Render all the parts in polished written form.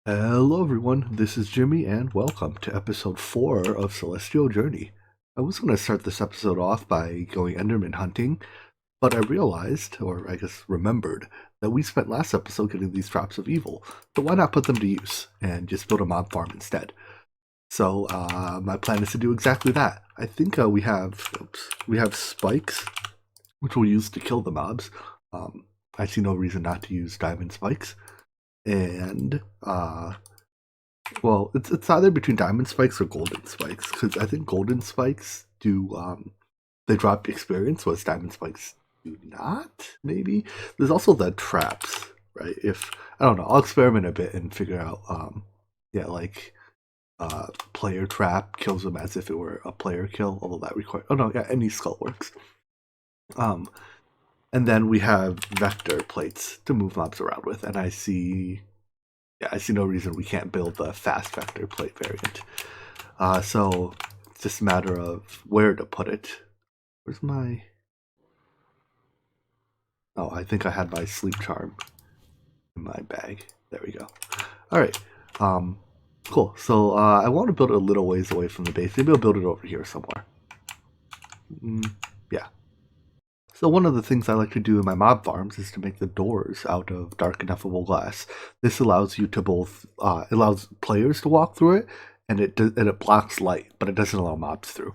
Hello everyone, this is Jimmy and welcome to episode 4 of Celestial Journey. I was going to start this episode off by going Enderman hunting, but I realized, or I guess remembered, that we spent last episode getting these traps of evil, so why not put them to use and just build a mob farm instead? So my plan is to do exactly that. I think we have spikes, which we'll use to kill the mobs. I see no reason not to use diamond spikes. And well, it's either between diamond spikes or golden spikes, because I think golden spikes do they drop experience, whereas diamond spikes do not. Maybe there's also the traps, right? If I don't know, I'll experiment a bit and figure out. Yeah, like player trap kills them as if it were a player kill, although that requires. Oh no, yeah, any skull works. Um, and then we have vector plates to move mobs around with, and I see no reason we can't build the fast vector plate variant. So it's just a matter of where to put it. Where's my... Oh, I think I had my sleep charm in my bag. There we go. Alright, cool. So I want to build it a little ways away from the base. Maybe I'll build it over here somewhere. Yeah. So one of the things I like to do in my mob farms is to make the doors out of dark ineffable glass. This allows you to both allows players to walk through it, and it blocks light, but it doesn't allow mobs through.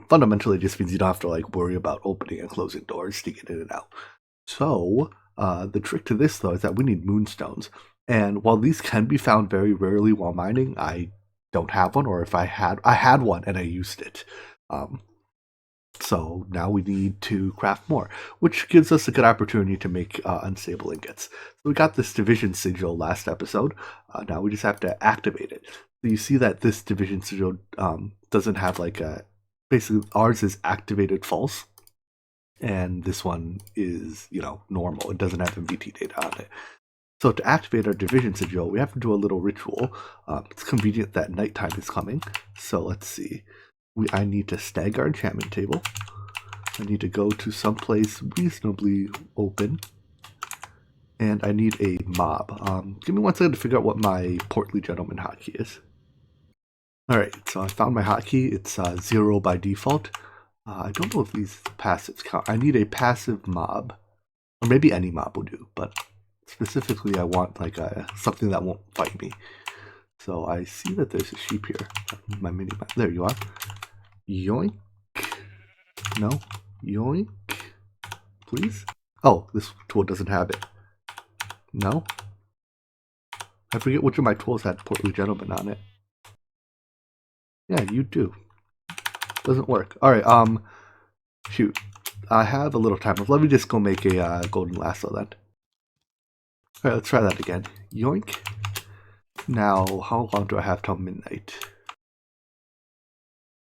Fundamentally, it just means you don't have to like worry about opening and closing doors to get in and out. So the trick to this though is that we need moonstones, and while these can be found very rarely while mining, I don't have one, or if I had one and I used it. So now we need to craft more, which gives us a good opportunity to make unstable ingots. So we got this division sigil last episode. Now we just have to activate it. So you see that this division sigil doesn't have like a... Basically, ours is activated false. And this one is, normal. It doesn't have MVT data on it. So to activate our division sigil, we have to do a little ritual. It's convenient that nighttime is coming. So let's see. I need to stag our enchantment table. I need to go to someplace reasonably open. And I need a mob. Give me 1 second to figure out what my portly gentleman hotkey is. Alright, so I found my hotkey. It's 0 by default. I don't know if these passives count. I need a passive mob. Or maybe any mob will do, but specifically I want like something that won't fight me. So I see that there's a sheep here. My mini map. There you are. Yoink. No. Yoink. Please. Oh, this tool doesn't have it. No. I forget which of my tools had portly gentleman on it. Yeah, you do. Doesn't work. Alright, shoot. I have a little time left. Let me just go make a golden lasso then. Alright, let's try that again. Yoink. Now, how long do I have till midnight?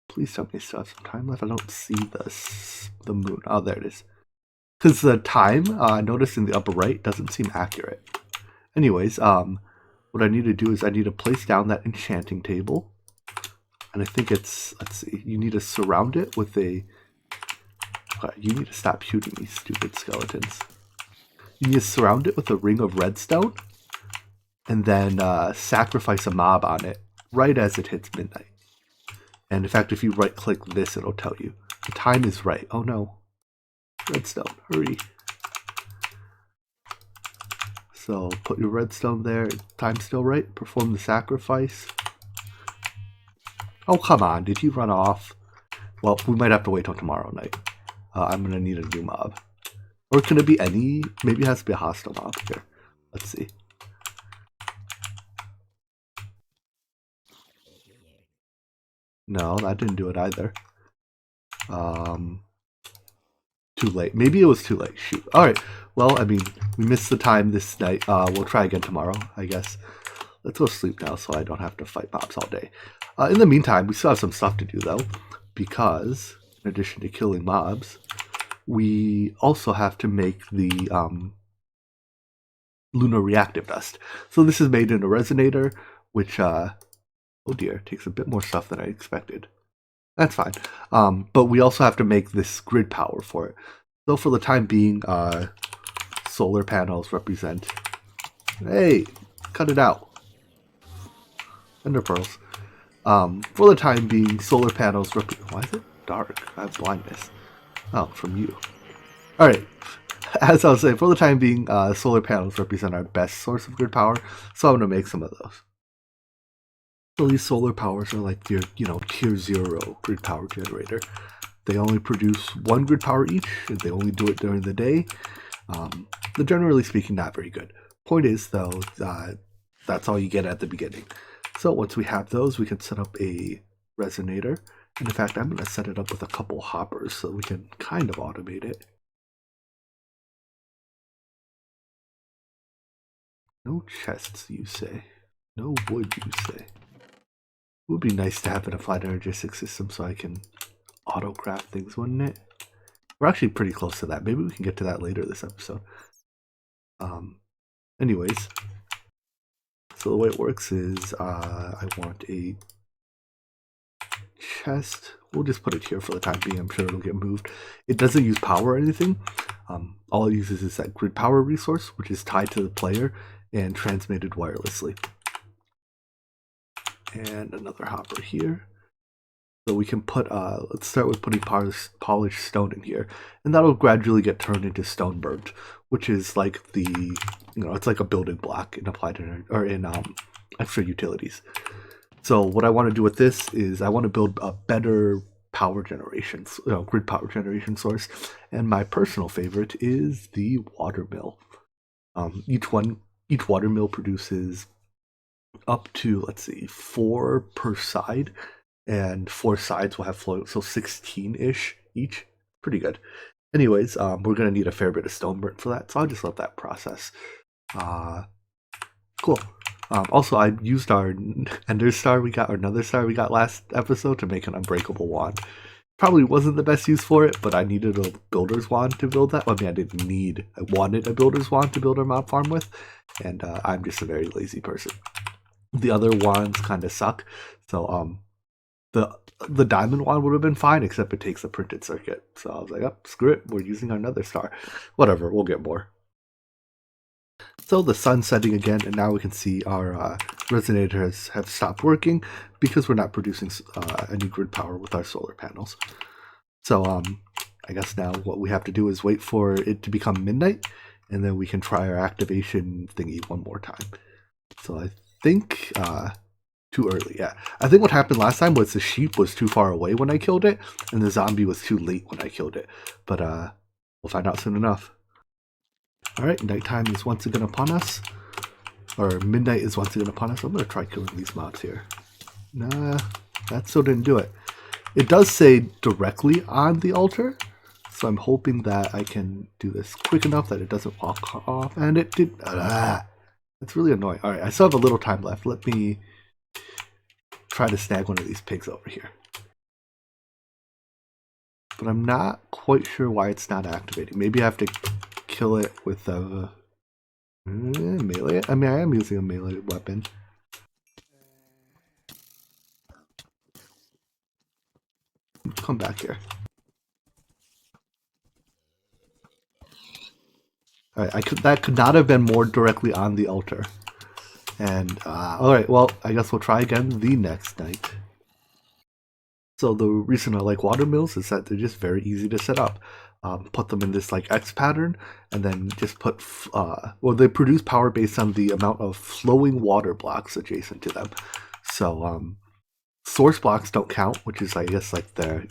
Please tell me I still have some time left. I don't see the moon. Oh, there it is. Because the time, I noticed in the upper right, doesn't seem accurate. Anyways, what I need to do is I need to place down that enchanting table. And I think it's, let's see, you need to surround it with a... You need to stop shooting these stupid skeletons. You need to surround it with a ring of redstone. And then sacrifice a mob on it right as it hits midnight. And in fact, if you right click this, it'll tell you. The time is right. Oh no. Redstone, hurry. So put your redstone there. Time's still right. Perform the sacrifice. Oh, come on. Did he run off? Well, we might have to wait till tomorrow night. I'm going to need a new mob. Or can it be any? Maybe it has to be a hostile mob here. Let's see. No, that didn't do it either. Too late. Maybe it was too late. Shoot. Alright. Well, I mean, we missed the time this night. We'll try again tomorrow, I guess. Let's go sleep now so I don't have to fight mobs all day. In the meantime, we still have some stuff to do, though. Because, in addition to killing mobs, we also have to make the lunar reactive dust. So this is made in a resonator, which... oh dear, takes a bit more stuff than I expected. That's fine. But we also have to make this grid power for it. So for the time being, solar panels represent... Hey, cut it out. ender pearls. For the time being, solar panels. Why is it dark? I have blindness. Oh, from you. All right. As I was saying, for the time being, solar panels represent our best source of grid power, so I'm going to make some of those. So these solar powers are like your, tier 0 grid power generator. They only produce 1 grid power each, and they only do it during the day. They're generally speaking not very good. Point is, though, that's all you get at the beginning. So once we have those, we can set up a resonator. And in fact, I'm going to set it up with a couple hoppers so we can kind of automate it. No chests, you say. No wood, you say. It would be nice to have an applied energetic system so I can auto-craft things, wouldn't it? We're actually pretty close to that. Maybe we can get to that later this episode. Anyways, so the way it works is I want a chest. We'll just put it here for the time being. I'm sure it'll get moved. It doesn't use power or anything. All it uses is that grid power resource, which is tied to the player and transmitted wirelessly. And another hopper here. So we can put, let's start with putting polished stone in here. And that'll gradually get turned into stone burnt, which is like the, it's like a building block in applied energy, or in extra utilities. So what I want to do with this is I want to build a better power generation, grid power generation source. And my personal favorite is the water mill. Each water mill produces up to, let's see, 4 per side, and 4 sides will have flow, so 16-ish each. Pretty good. Anyways, we're going to need a fair bit of stone burnt for that, so I'll just let that process. Cool. Also, I used our ender star we got, or another star we got last episode to make an unbreakable wand. Probably wasn't the best use for it, but I needed a builder's wand to build that. I mean, I wanted a builder's wand to build our mob farm with, and I'm just a very lazy person. The other wands kind of suck, so the diamond wand would have been fine, except it takes a printed circuit. So I was like, oh, screw it, we're using another star. Whatever, we'll get more. So the sun's setting again, and now we can see our resonators have stopped working because we're not producing any grid power with our solar panels. So I guess now what we have to do is wait for it to become midnight, and then we can try our activation thingy one more time. So I think too early, yeah. I think what happened last time was the sheep was too far away when I killed it, and the zombie was too late when I killed it. But we'll find out soon enough. Alright, nighttime is once again upon us. Or midnight is once again upon us. I'm going to try killing these mobs here. Nah, that still didn't do it. It does say directly on the altar, so I'm hoping that I can do this quick enough that it doesn't walk off. And it did. That's really annoying. Alright, I still have a little time left. Let me try to snag one of these pigs over here. But I'm not quite sure why it's not activating. Maybe I have to kill it with a melee. I mean, I am using a melee weapon. Come back here. Alright, that could not have been more directly on the altar. And, alright, well, I guess we'll try again the next night. So the reason I like water mills is that they're just very easy to set up. Put them in this like X pattern, and then just put, well, they produce power based on the amount of flowing water blocks adjacent to them. So, source blocks don't count, which is, I guess, like their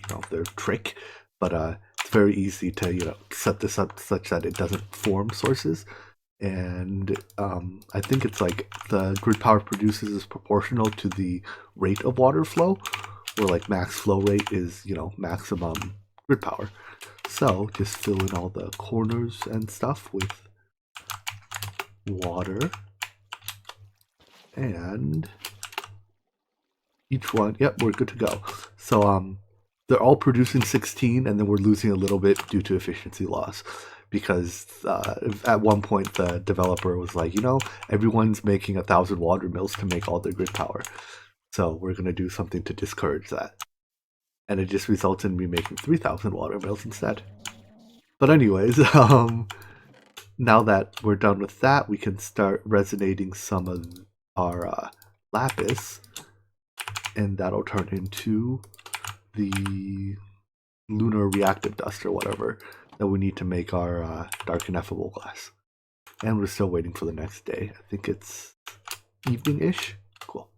trick, but it's very easy to, set this up such that it doesn't form sources. And I think it's like the grid power produces is proportional to the rate of water flow, where like max flow rate is, maximum grid power. So just fill in all the corners and stuff with water, and each one, yep, we're good to go. So they're all producing 16, and then we're losing a little bit due to efficiency loss, because at one point the developer was like, everyone's making 1,000 water mills to make all their grid power, so we're going to do something to discourage that. And it just results in me making 3,000 water mills instead. But anyways, now that we're done with that, we can start resonating some of our lapis, and that'll turn into the lunar reactive dust or whatever that we need to make our dark ineffable glass. And we're still waiting for the next day. I think it's evening-ish. Cool.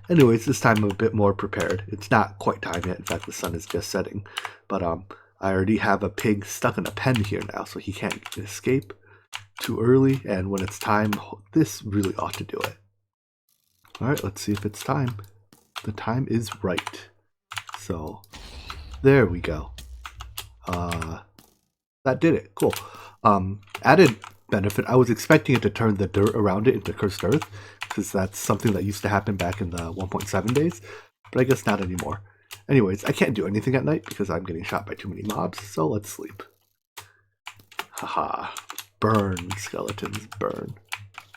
Anyways, this time I'm a bit more prepared. It's not quite time yet. In fact, the sun is just setting. But I already have a pig stuck in a pen here now, so he can't escape too early. And when it's time, this really ought to do it. Alright, let's see if it's time. The time is right. So, there we go. That did it. Cool. Added benefit, I was expecting it to turn the dirt around it into cursed earth, because that's something that used to happen back in the 1.7 days, but I guess not anymore. Anyways, I can't do anything at night because I'm getting shot by too many mobs, so let's sleep. Haha. Burn, skeletons, burn.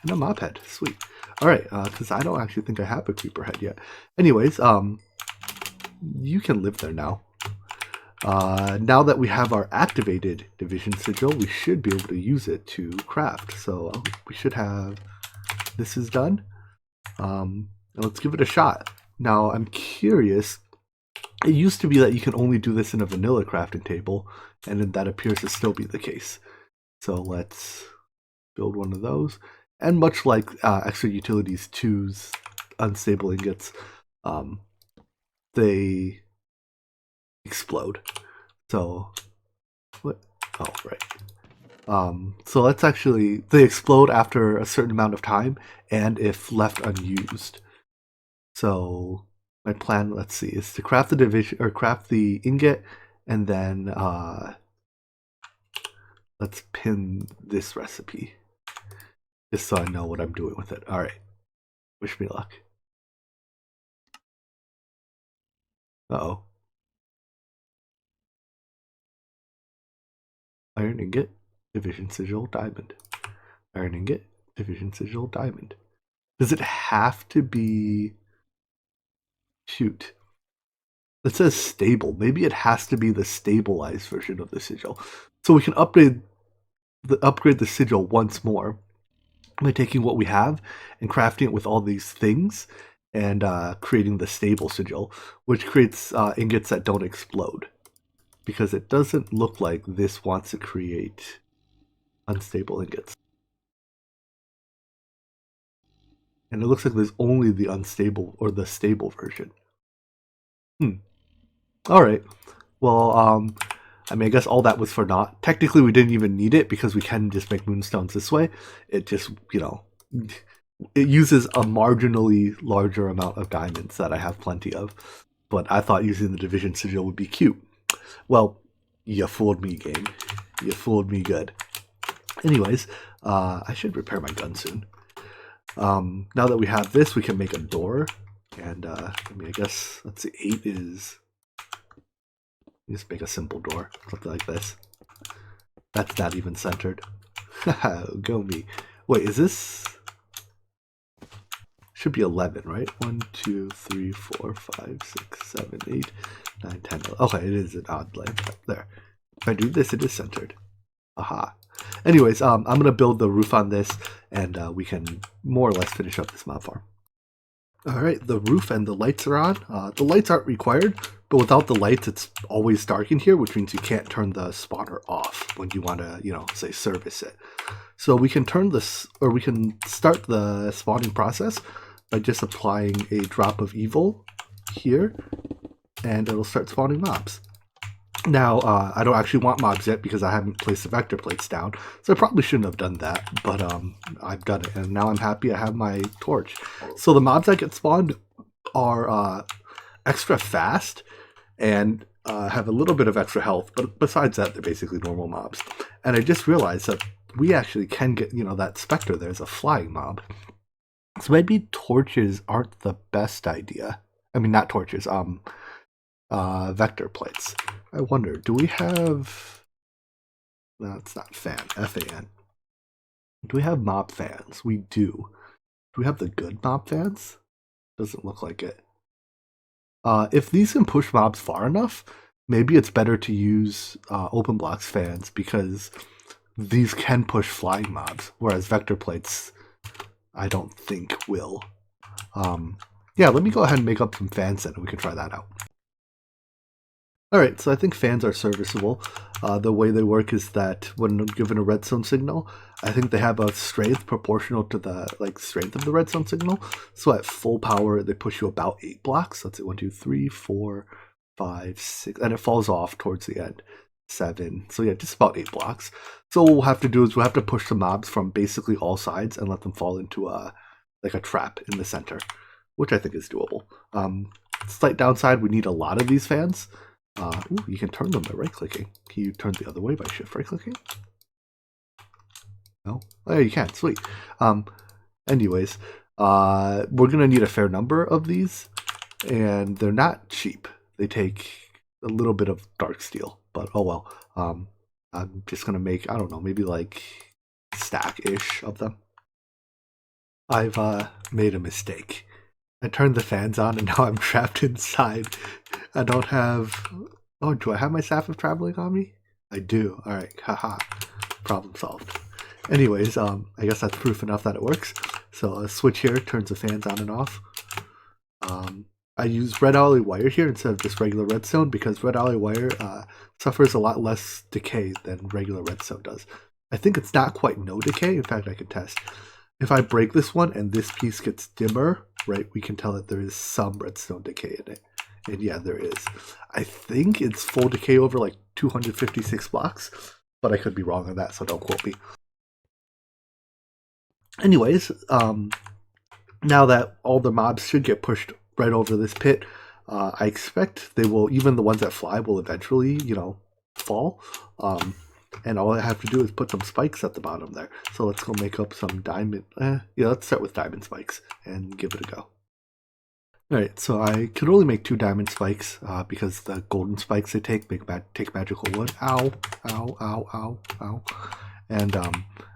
And a mob head, sweet. Alright, because I don't actually think I have a creeper head yet. Anyways, you can live there now. Now that we have our activated division sigil, we should be able to use it to craft. So we should have this is done. And let's give it a shot. Now I'm curious. It used to be that you can only do this in a vanilla crafting table, and that appears to still be the case. So let's build one of those. And much like Extra Utilities 2's unstable ingots, they explode. So what? Oh, right. So let's actually, they explode after a certain amount of time and if left unused. So my plan, let's see, is to craft the division or craft the ingot, and then let's pin this recipe just so I know what I'm doing with it. All right. Wish me luck. Uh-oh. Iron ingot, division sigil, diamond. Iron ingot, division sigil, diamond. Does it have to be... Shoot. It says stable. Maybe it has to be the stabilized version of the sigil. So we can upgrade the sigil once more by taking what we have and crafting it with all these things and creating the stable sigil, which creates ingots that don't explode. Because it doesn't look like this wants to create unstable ingots. And it looks like there's only the unstable or the stable version. Alright. Well, I mean, I guess all that was for naught. Technically, we didn't even need it because we can just make moonstones this way. It just, you know, it uses a marginally larger amount of diamonds that I have plenty of. But I thought using the division sigil would be cute. Well, you fooled me, game. You fooled me good. Anyways, I should repair my gun soon. Now that we have this, we can make a door. And, I mean, I guess, let's see, 8 is... Just make a simple door, something like this. That's not even centered. Haha, go me. Wait, is this... Should be 11, right? 1, 2, 3, 4, 5, 6, 7, 8, 9, 10, 11. Okay, it is an odd length. There. If I do this, it is centered. Aha. Anyways, I'm going to build the roof on this, and we can more or less finish up this mob farm. Alright, the roof and the lights are on. The lights aren't required, but without the lights, it's always dark in here, which means you can't turn the spawner off when you want to, you know, say service it. So we can turn this, or we can start the spawning process by just applying a drop of evil here, and it'll start spawning mobs. Now, I don't actually want mobs yet because I haven't placed the vector plates down, so I probably shouldn't have done that, but I've done it, and now I'm happy I have my torch. So the mobs that get spawned are extra fast and have a little bit of extra health, but besides that, they're basically normal mobs. And I just realized that we actually can get, you know, that specter there's a flying mob. So maybe torches aren't the best idea. I mean, not torches, vector plates. I wonder, do we have... No, it's not fan, F-A-N. Do we have mob fans? We do. Do we have the good mob fans? Doesn't look like it. If these can push mobs far enough, maybe it's better to use open blocks fans because these can push flying mobs, whereas vector plates, I don't think will. Yeah, let me go ahead and make up some fans then, and we can try that out. Alright, so I think fans are serviceable. The way they work is that when given a redstone signal, I think they have a strength proportional to the strength of the redstone signal. So at full power, they push you about 8 blocks. Let's see, 1, 2, 3, 4, 5, 6, and it falls off towards the end. 7. So yeah, just about 8 blocks. So what we'll have to do is we'll have to push the mobs from basically all sides and let them fall into a trap in the center, which I think is doable. Slight downside, we need a lot of these fans. Ooh, you can turn them by right-clicking. Can you turn the other way by shift right-clicking? No? Oh, yeah, you can. Sweet. Anyways, we're going to need a fair number of these, and they're not cheap. They take a little bit of dark steel, but oh well. I'm just going to make, I don't know, maybe like stack-ish of them. I've made a mistake. I turned the fans on and now I'm trapped inside. I don't have... Oh, do I have my Staff of Traveling on me? I do. Alright, haha. Problem solved. Anyways, I guess that's proof enough that it works. So a switch here turns the fans on and off. I use red alloy wire here instead of just regular redstone because red alloy wire suffers a lot less decay than regular redstone does. I think it's not quite no decay. In fact, I can test. If I break this one and this piece gets dimmer, right, we can tell that there is some redstone decay in it. And yeah, there is. I think it's full decay over like 256 blocks, but I could be wrong on that, so don't quote me. Anyways, now that all the mobs should get pushed right over this pit, I expect they will, even the ones that fly will eventually, fall. And all I have to do is put some spikes at the bottom there. So let's go make up some diamond. Yeah, let's start with diamond spikes and give it a go. Alright, so I could only make 2 diamond spikes because the golden spikes they take magical wood. Ow, ow, ow, ow, ow. And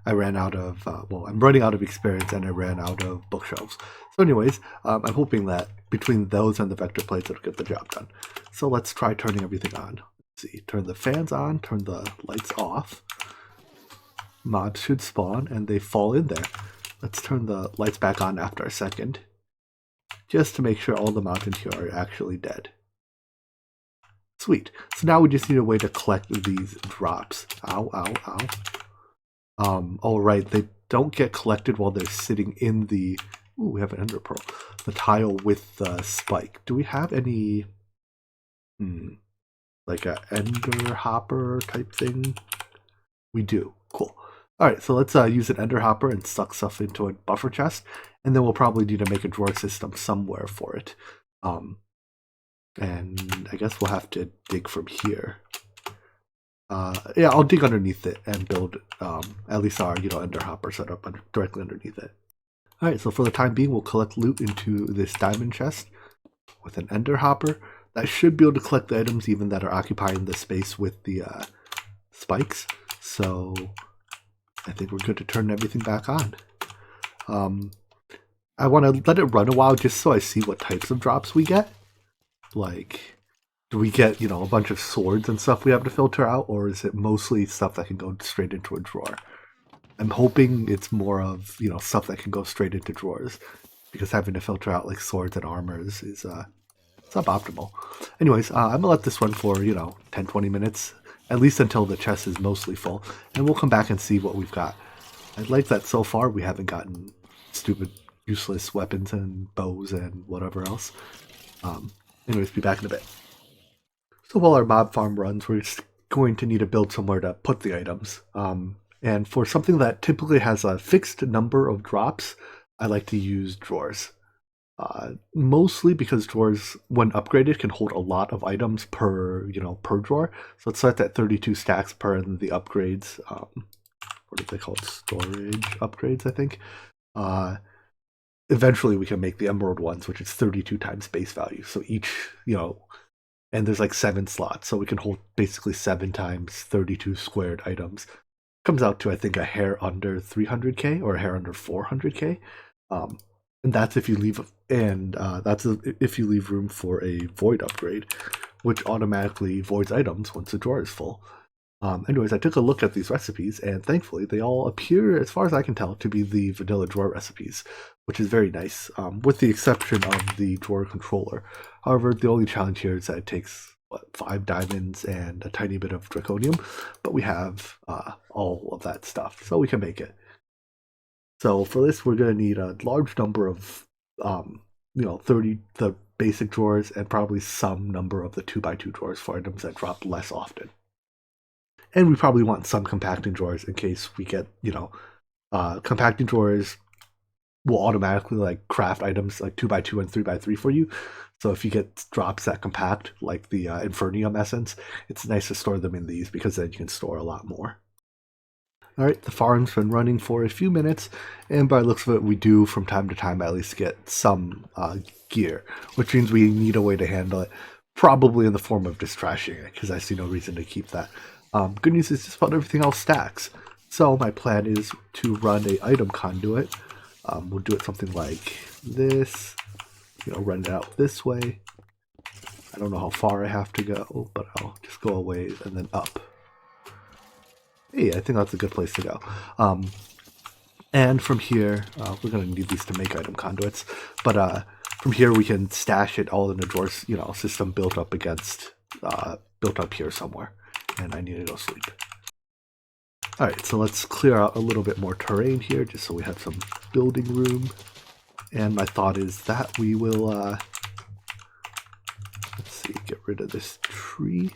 I ran out of, well, I'm running out of experience and I ran out of bookshelves. So anyways, I'm hoping that between those and the vector plates it'll get the job done. So let's try turning everything on. See, turn the fans on, turn the lights off. Mobs should spawn and they fall in there. Let's turn the lights back on after a second, just to make sure all the mobs in here are actually dead. Sweet. So now we just need a way to collect these drops. Ow, ow, ow. Oh right, they don't get collected while they're sitting in the... Ooh, we have an ender pearl. The tile with the spike. Do we have any... like a ender hopper type thing? We do. Cool. Alright, so let's use an ender hopper and suck stuff into a buffer chest, and then we'll probably need to make a drawer system somewhere for it. And I guess we'll have to dig from here. Yeah, I'll dig underneath it and build at least our ender hopper set up directly underneath it. Alright, so for the time being, we'll collect loot into this diamond chest with an ender hopper. That should be able to collect the items even that are occupying the space with the spikes. So I think we're good to turn everything back on. I want to let it run a while just so I see what types of drops we get. Like, do we get, a bunch of swords and stuff we have to filter out, or is it mostly stuff that can go straight into a drawer? I'm hoping it's more of, stuff that can go straight into drawers, because having to filter out like swords and armors is suboptimal. Anyways, I'm gonna let this run for 10-20 minutes, at least until the chest is mostly full, and we'll come back and see what we've got. I like that so far we haven't gotten stupid useless weapons and bows and whatever else. Anyways, be back in a bit. So while our mob farm runs, we're just going to need to build somewhere to put the items. And for something that typically has a fixed number of drops, I like to use drawers. Mostly because drawers, when upgraded, can hold a lot of items per drawer. So it starts at 32 stacks per, and the upgrades, what do they call it? Storage upgrades, I think. Eventually we can make the emerald ones, which is 32 times base value. So each, and there's like 7 slots, so we can hold basically 7 times 32 squared items. Comes out to, I think, a hair under 300k or a hair under 400k. And that's if you leave, if you leave room for a void upgrade, which automatically voids items once the drawer is full. Anyways, I took a look at these recipes, and thankfully, they all appear, as far as I can tell, to be the vanilla drawer recipes, which is very nice, with the exception of the drawer controller. However, the only challenge here is that it takes, 5 diamonds and a tiny bit of draconium, but we have all of that stuff, so we can make it. So for this, we're going to need a large number of, 30 the basic drawers, and probably some number of the 2x2 drawers for items that drop less often. And we probably want some compacting drawers in case we get, compacting drawers will automatically like craft items like 2x2 and 3x3 for you. So if you get drops that compact, like the Infernium essence, it's nice to store them in these because then you can store a lot more. Alright, the farm's been running for a few minutes, and by the looks of it, we do from time to time at least get some gear, which means we need a way to handle it, probably in the form of just trashing it, because I see no reason to keep that. Good news is just about everything else stacks. So my plan is to run a item conduit. We'll do it something like this, run it out this way. I don't know how far I have to go, but I'll just go away and then up. Hey, I think that's a good place to go. And from here, we're going to need these to make item conduits, but from here we can stash it all in a drawer, system built up here somewhere. And I need to go sleep. Alright, so let's clear out a little bit more terrain here, just so we have some building room. And my thought is that we will, let's see, get rid of this tree.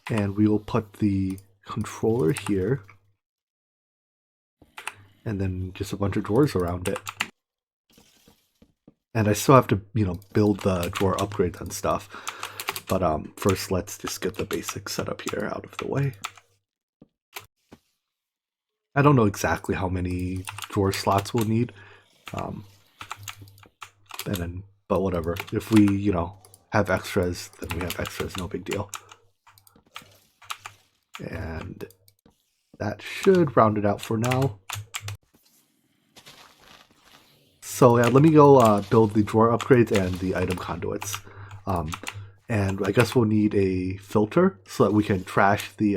And we will put the controller here. And then just a bunch of drawers around it. And I still have to, build the drawer upgrades and stuff. But first, let's just get the basic setup here out of the way. I don't know exactly how many drawer slots we'll need, but whatever. If we, have extras, then we have extras. No big deal. And that should round it out for now. So yeah, let me go build the drawer upgrades and the item conduits. And I guess we'll need a filter so that we can trash the,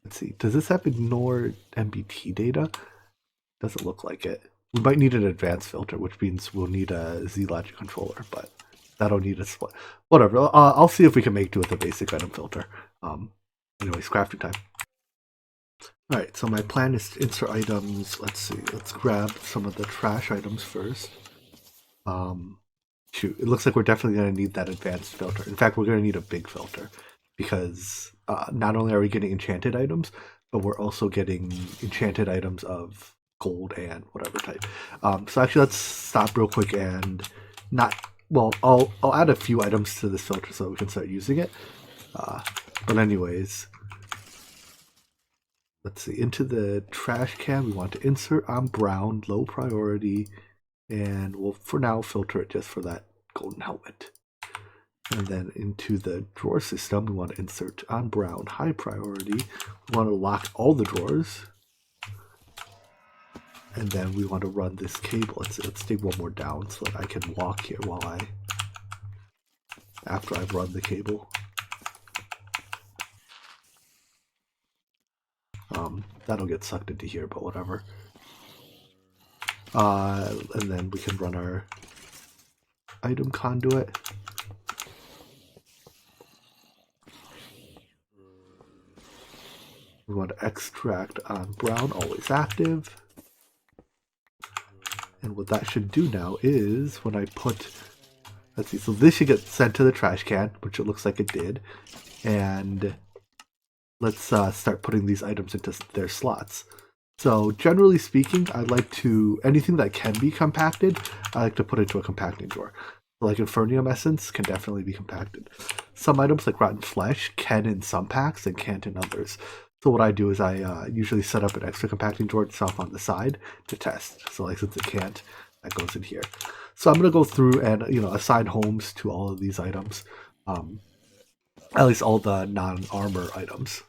let's see, does this have ignore MBT data? Doesn't look like it. We might need an advanced filter, which means we'll need a Z-Logic controller, but that'll need a split. Whatever, I'll see if we can make do with a basic item filter. Anyways, crafting time. Alright, so my plan is to insert items. Let's see, let's grab some of the trash items first. Shoot, it looks like we're definitely going to need that advanced filter. In fact, we're going to need a big filter because not only are we getting enchanted items, but we're also getting enchanted items of gold and whatever type. So actually, let's stop real quick and I'll add a few items to this filter so we can start using it. But anyways, let's see, into the trash can, we want to insert on brown, low priority, and we'll for now filter it just for that golden helmet. And then into the drawer system, we want to insert on brown, high priority. We want to lock all the drawers. And then we want to run this cable. Let's dig one more down so that I can walk here after I've run the cable. That'll get sucked into here, but whatever. And then we can run our item conduit. We want to extract on brown, always active. And what that should do now is when I put, let's see, so this should get sent to the trash can, which it looks like it did. And let's start putting these items into their slots. So generally speaking, I like to, anything that can be compacted, I like to put into a compacting drawer. Like Infernium Essence can definitely be compacted. Some items like Rotten Flesh can in some packs and can't in others. So what I do is I usually set up an extra compacting drawer itself on the side to test. So like since it can't, that goes in here. So I'm going to go through and assign homes to all of these items. At least all the non-armor items.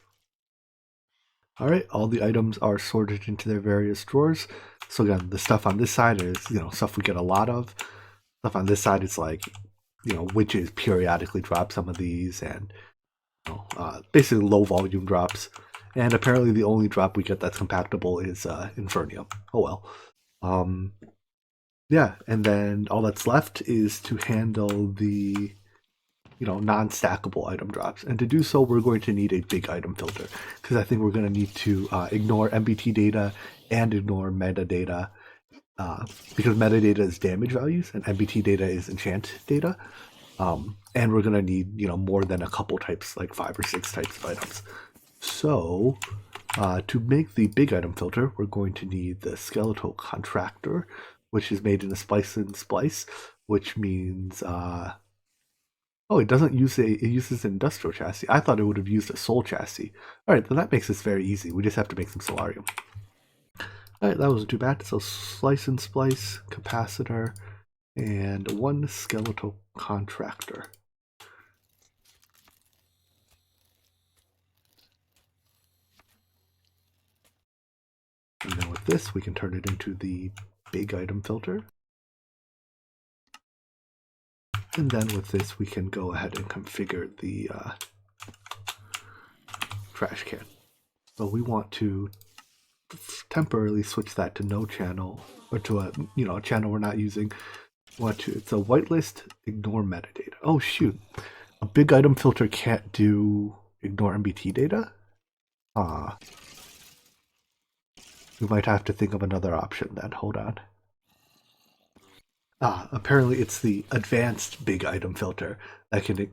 Alright, all the items are sorted into their various drawers. So again, the stuff on this side is, stuff we get a lot of. Stuff on this side is like, witches periodically drop some of these, and basically low volume drops. And apparently the only drop we get that's compactable is Infernium. Oh well. Yeah, and then all that's left is to handle the non-stackable item drops. And to do so, we're going to need a big item filter because I think we're going to need to ignore MBT data and ignore metadata because metadata is damage values and MBT data is enchant data. And we're going to need more than a couple types, like 5 or 6 types of items. So to make the big item filter, we're going to need the skeletal contractor, which is made in a splice and splice, which means oh, it doesn't use it uses an industrial chassis. I thought it would have used a soul chassis. All right, then that makes this very easy. We just have to make some solarium. All right, that wasn't too bad. So slice and splice, capacitor, and 1 skeletal contractor. And then with this, we can turn it into the big item filter. And then with this, we can go ahead and configure the trash can. So we want to temporarily switch that to no channel, or to a channel we're not using. It's a whitelist, ignore metadata. Oh shoot, a big item filter can't do ignore MBT data? We might have to think of another option then. Hold on. Apparently it's the advanced big item filter that can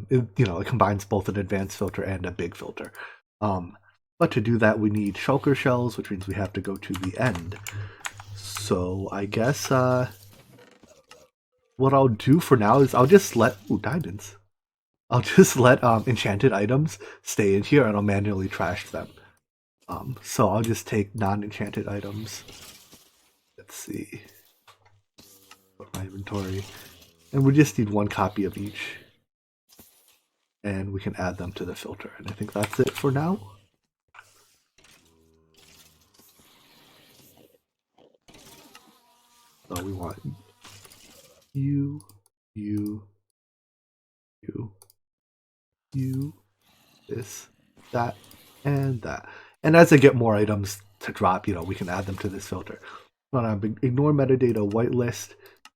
it combines both an advanced filter and a big filter. But to do that, we need shulker shells, which means we have to go to the end. So I guess what I'll do for now is I'll just let diamonds. I'll just let enchanted items stay in here, and I'll manually trash them. So I'll just take non-enchanted items. Let's see. My inventory, and we just need 1 copy of each, and we can add them to the filter, and I think that's it for now. So we want you, this, that, and that, and as I get more items to drop, we can add them to this filter. But ignore metadata whitelist,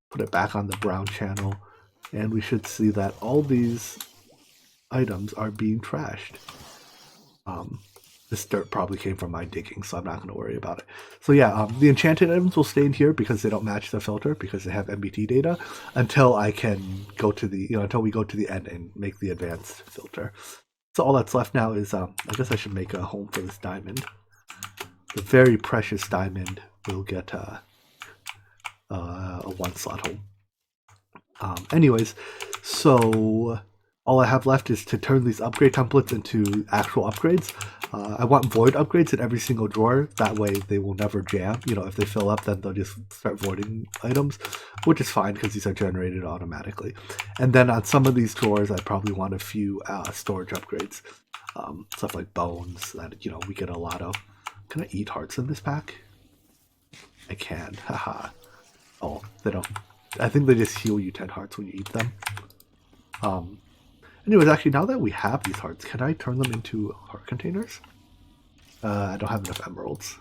put it back on the brown channel, and we should see that all these items are being trashed. This dirt probably came from my digging, so I'm not going to worry about it. So yeah, the enchanted items will stay in here because they don't match the filter because they have MBT data until I can go to the until we go to the end and make the advanced filter. So all that's left now is I guess I should make a home for this diamond. The very precious diamond will get a 1-slot home. Anyways, so all I have left is to turn these upgrade templates into actual upgrades. I want void upgrades in every single drawer. That way they will never jam. If they fill up, then they'll just start voiding items, which is fine because these are generated automatically. And then on some of these drawers, I probably want a few storage upgrades. Stuff like bones that, we get a lot of. Can I eat hearts in this pack? I can. Haha. Oh, they don't. I think they just heal you 10 hearts when you eat them. Anyways, actually, now that we have these hearts, can I turn them into heart containers? I don't have enough emeralds.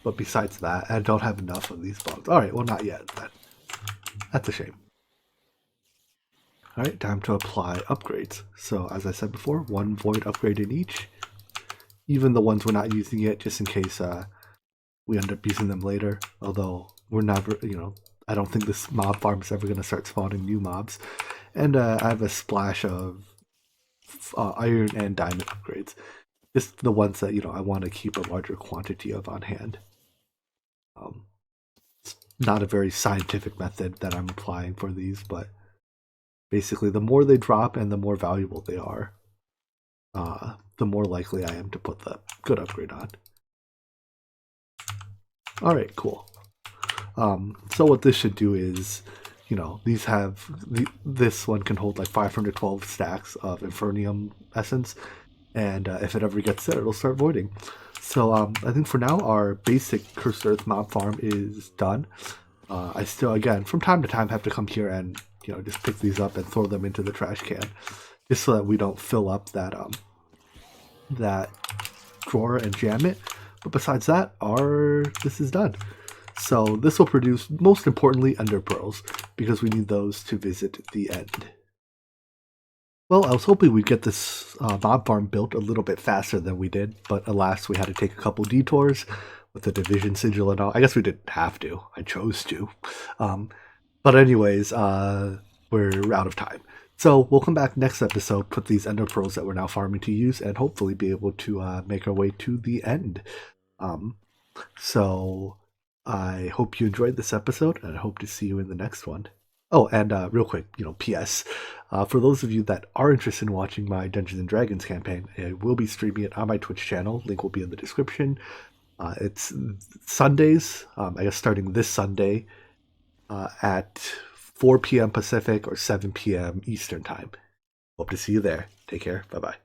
But besides that, I don't have enough of these bones. Alright, well, not yet. That's a shame. Alright, time to apply upgrades. So, as I said before, 1 void upgrade in each. Even the ones we're not using yet, just in case we end up using them later. Although, we're never, I don't think this mob farm is ever going to start spawning new mobs. And I have a splash of iron and diamond upgrades. Just the ones that, I want to keep a larger quantity of on hand. It's not a very scientific method that I'm applying for these, but basically the more they drop and the more valuable they are, the more likely I am to put the good upgrade on. Alright, cool. So what this should do is, these have, this one can hold like 512 stacks of Infernium essence, and if it ever gets there, it'll start voiding. So I think for now, our basic Cursed Earth mob farm is done. I still, again, from time to time have to come here and, just pick these up and throw them into the trash can just so that we don't fill up that drawer and jam it. But besides that, this is done. So this will produce, most importantly, ender pearls, because we need those to visit the end. Well, I was hoping we'd get this mob farm built a little bit faster than we did, but alas, we had to take a couple detours with the division sigil and all. I guess we didn't have to. I chose to. But anyways, we're out of time. So we'll come back next episode, put these ender pearls that we're now farming to use, and hopefully be able to make our way to the end. So I hope you enjoyed this episode, and I hope to see you in the next one. Oh, and real quick, P.S. For those of you that are interested in watching my Dungeons and Dragons campaign, I will be streaming it on my Twitch channel. Link will be in the description. It's Sundays, I guess starting this Sunday at 4 p.m. Pacific or 7 p.m. Eastern Time. Hope to see you there. Take care. Bye-bye.